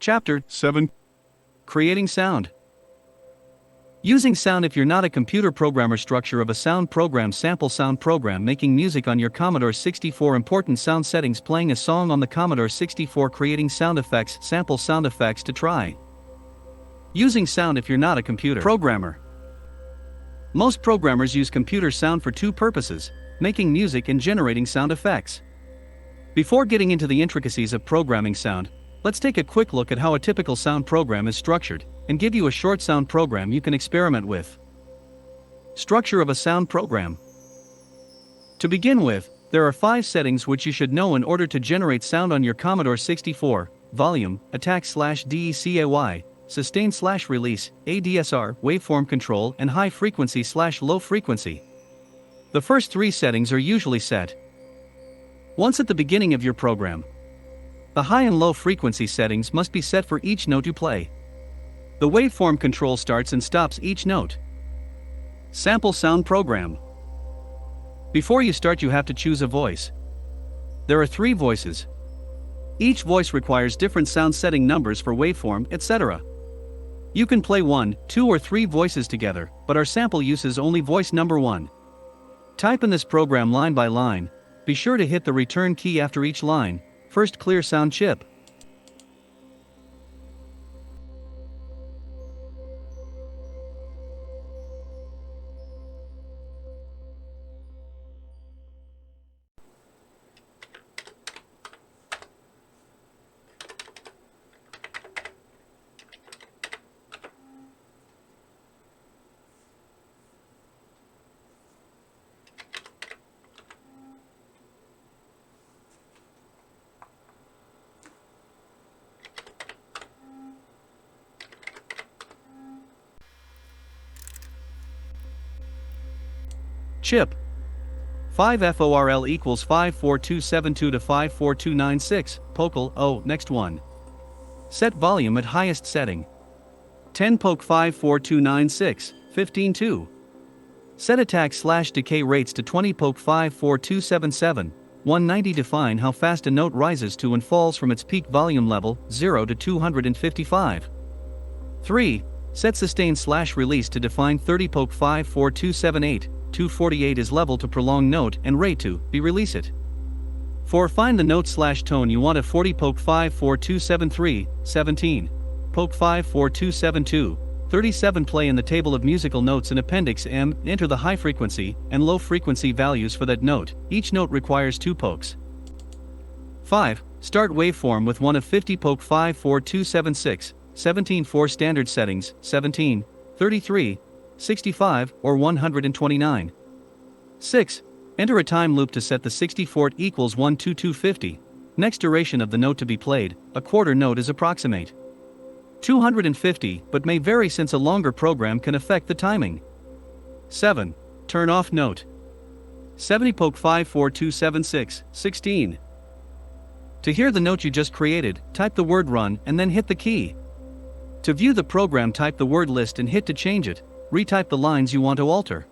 Chapter 7. Creating Sound. Using sound. If you're not a computer programmer, structure of a sound program. Sample sound program. Making music on your Commodore 64. Important sound settings. Playing a song on the Commodore 64. Creating sound effects. Sample sound effects to try. Using sound. If you're not a computer programmer. Most programmers use computer sound for two purposes: making music and generating sound effects. Before getting into the intricacies of programming sound, let's take a quick look at how a typical sound program is structured, and give you a short sound program you can experiment with. Structure of a sound program. To begin with, there are 5 settings which you should know in order to generate sound on your Commodore 64: volume, attack/DECAY, sustain/release, ADSR, waveform control, and high frequency/low frequency. The first 3 settings are usually set once at the beginning of your program. The high and low frequency settings must be set for each note you play. The waveform control starts and stops each note. Sample sound program. Before you start, you have to choose a voice. There are 3 voices. Each voice requires different sound setting numbers for waveform, etc. You can play 1, 2 or 3 voices together, but our sample uses only voice number 1. Type in this program line by line. Be sure to hit the return key after each line. First, clear sound chip. Chip. 5FORL equals 54272 to 54296, Pocal, O, next one. Set volume at highest setting. 10 poke 54296, 15.2. Set attack/decay rates to 20 poke 54277, 190. Define how fast a note rises to and falls from its peak volume level, 0 to 255. 3. Set sustain/release to define 30 poke 54278. 248 is level to prolong note and rate to be release it. 4. Find the note/tone you want at 40 poke 54273, 17. Poke 54272, 37. Play in the table of musical notes in Appendix M, enter the high frequency and low frequency values for that note. Each note requires 2 pokes. 5. Start waveform with one of 50 poke 54276, 17. 4 standard settings, 17, 33, 65, or 129. 6. Enter a time loop to set the 64 equals 1 to 250. Next duration of the note to be played, a quarter note is approximate 250, but may vary since a longer program can affect the timing. 7. Turn off note. 70 poke 54276, 16. To hear the note you just created, type the word run and then hit the key. To view the program, type the word list and hit to change it. Retype the lines you want to alter.